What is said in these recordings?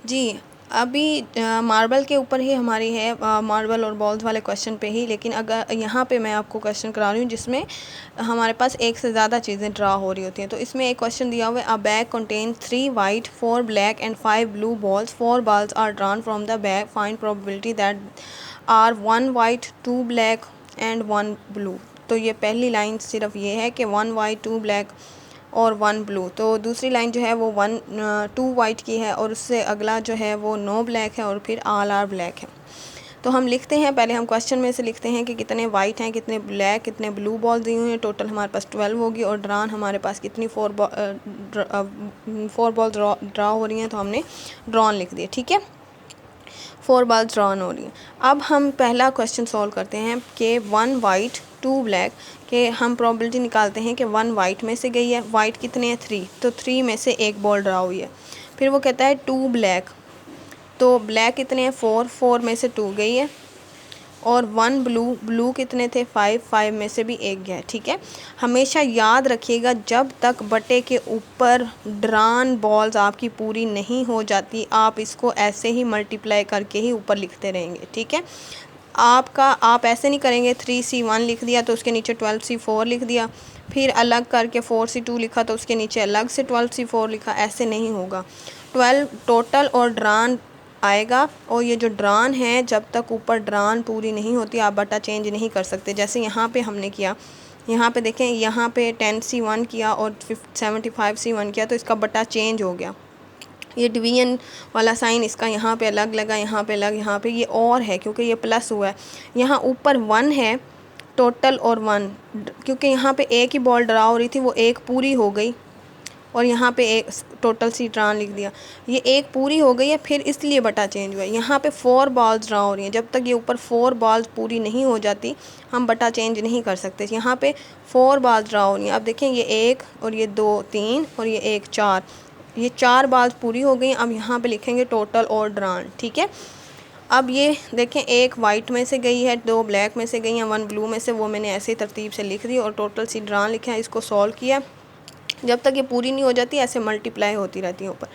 जी, अभी मार्बल के ऊपर ही हमारी है, मार्बल और बॉल्स वाले क्वेश्चन पे ही। लेकिन अगर यहाँ पे मैं आपको क्वेश्चन करा रही हूँ जिसमें हमारे पास एक से ज़्यादा चीज़ें ड्रा हो रही होती हैं। तो इसमें एक क्वेश्चन दिया हुआ है, a bag contain 3 white 4 black and 5 blue balls, 4 balls are drawn from the bag, find probability that are 1 white 2 black and 1 blue. तो ये पहली लाइन सिर्फ ये है कि 1 वाइट 2 ब्लैक और 1 ब्लू। तो दूसरी लाइन जो है वो 2 वाइट की है और उससे अगला जो है वो नो ब्लैक है और फिर ऑल आर ब्लैक है। तो हम लिखते हैं, पहले हम क्वेश्चन में से लिखते हैं कि कितने वाइट हैं, कितने ब्लैक, कितने ब्लू बॉल्स दी हुई हैं। टोटल हमारे पास 12 होगी और ड्रॉन हमारे पास कितनी 4 बॉल ड्रा हो रही हैं, तो हमने ड्रॉन लिख दिया। ठीक है, 4 balls ड्रॉन हो रही हैं। अब हम पहला क्वेश्चन सॉल्व करते हैं कि 1 वाइट 2 ब्लैक के हम प्रोबेबिलिटी निकालते हैं कि 1 वाइट में से गई है। वाइट कितने हैं 3, तो 3 में से एक बॉल ड्रा हुई है। फिर वो कहता है 2 ब्लैक, तो ब्लैक कितने हैं 4 में से 2 गई है। और 1 ब्लू कितने थे 5 में से भी एक गया है। ठीक है, हमेशा याद रखिएगा जब तक बटे के ऊपर ड्रॉन बॉल्स आपकी पूरी नहीं हो जाती, आप इसको ऐसे ही मल्टीप्लाई करके ही ऊपर लिखते रहेंगे। ठीक है, आप ऐसे नहीं करेंगे 3C1 लिख दिया तो उसके नीचे 12C4 लिख दिया, फिर अलग करके 4C2 लिखा तो उसके नीचे अलग से 12C4 लिखा, ऐसे नहीं होगा। 12 टोटल और ड्रॉन आएगा, और ये जो ड्रॉन है जब तक ऊपर ड्रॉन पूरी नहीं होती आप बटा चेंज नहीं कर सकते। जैसे यहाँ पे हमने किया, यहाँ पे देखें, यहाँ पे 10C1 किया और 75C1 किया तो इसका बटा चेंज हो गया। ये डिवीजन वाला साइन इसका यहाँ पे अलग लगा, यहाँ पे अलग, यहाँ पे ये और है क्योंकि ये प्लस हुआ है। यहाँ ऊपर 1 है टोटल और 1, क्योंकि यहाँ पे एक ही बॉल ड्रा हो रही थी वो एक पूरी हो गई और यहाँ पे एक टोटल सी ड्रॉन लिख दिया, ये एक पूरी हो गई है फिर इसलिए बटा चेंज हुआ है। यहाँ पे 4 balls ड्रा हो रही हैं, जब तक ये ऊपर 4 balls पूरी नहीं हो जाती हम बटा चेंज नहीं कर सकते। यहाँ पे 4 balls ड्रा हो रही हैं। अब देखें, ये 1 और ये 2 3 और ये 1 4, ये 4 balls पूरी हो गई। अब यहाँ पे लिखेंगे टोटल और ड्रॉन। ठीक है, अब ये देखें, एक वाइट में से गई है, 2 ब्लैक में से गई हैं, 1 ब्लू में से, वो मैंने ऐसे ही तरतीब से लिख दी और टोटल सी ड्रॉन लिखा है। इसको सॉल्व किया, जब तक ये पूरी नहीं हो जाती ऐसे मल्टीप्लाई होती रहती है ऊपर।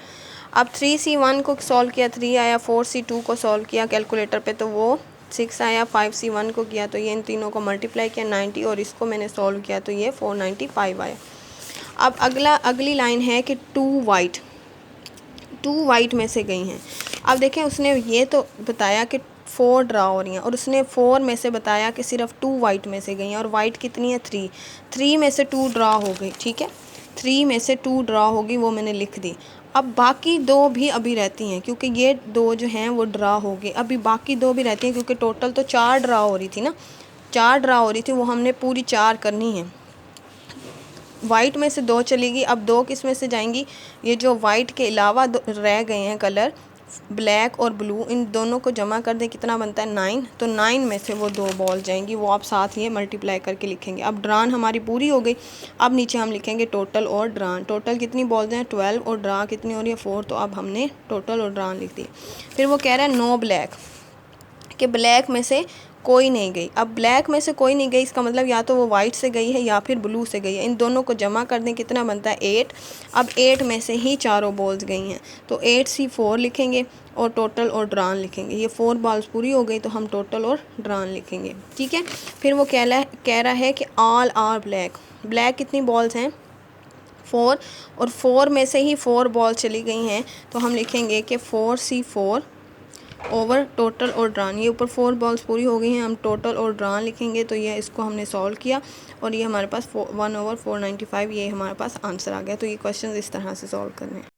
अब 3C1 को सॉल्व किया 3 आया, 4C2 को सॉल्व किया कैलकुलेटर पे तो वो 6 आया, 5C1 को किया तो ये इन तीनों को मल्टीप्लाई किया 90 और इसको मैंने सॉल्व किया तो ये 495 आया। अब अगली लाइन है कि 2 वाइट में से गई हैं। अब देखें, उसने ये तो बताया कि 4 ड्रा हो रही हैं और उसने 4 में से बताया कि सिर्फ 2 वाइट में से गई हैं और वाइट कितनी है 3 में से 2 ड्रा हो गई। ठीक है, 3 में से 2 ड्रा होगी वो मैंने लिख दी। अब बाकी 2 भी अभी रहती हैं क्योंकि ये 2 जो हैं वो ड्रा हो गए, अभी बाकी 2 भी रहती हैं क्योंकि टोटल तो 4 ड्रा हो रही थी ना, 4 ड्रा हो रही थी, वो हमने पूरी 4 करनी है। वाइट में से 2 चलेगी, अब 2 किस में से जाएंगी, ये जो वाइट के अलावा रह गए हैं कलर ब्लैक और ब्लू, इन दोनों को जमा कर दें कितना बनता है 9, तो 9 में से वो 2 बॉल जाएंगी, वो आप साथ ये मल्टीप्लाई करके लिखेंगे। अब ड्रॉन हमारी पूरी हो गई, अब नीचे हम लिखेंगे टोटल और ड्रॉन। टोटल कितनी बॉल्स हैं 12 और ड्रा कितनी हो रही है 4, तो अब हमने टोटल और ड्रॉन लिख दी। फिर वो कह रहा है नो ब्लैक, कि ब्लैक में से कोई नहीं गई। अब ब्लैक में से कोई नहीं गई इसका मतलब या तो वो वाइट से गई है या फिर ब्लू से गई है, इन दोनों को जमा कर दें कितना बनता है 8। अब 8 में से ही चारों बॉल्स गई हैं तो 8C4 लिखेंगे और टोटल और ड्रॉन लिखेंगे। ये 4 बॉल्स पूरी हो गई तो हम टोटल और ड्रॉन लिखेंगे। ठीक है, फिर वो कह रहा है कि ऑल आर ब्लैक, ब्लैक कितनी बॉल्स हैं 4 और 4 में से ही 4 बॉल्स चली गई हैं तो हम लिखेंगे कि 4C4 ओवर टोटल और ड्रॉन। ये ऊपर 4 बॉल्स पूरी हो गई हैं, हम टोटल और ड्रॉन लिखेंगे तो ये इसको हमने सॉल्व किया और ये हमारे पास 1/495 ये हमारे पास आंसर आ गया। तो ये क्वेश्चन इस तरह से सॉल्व करने हैं।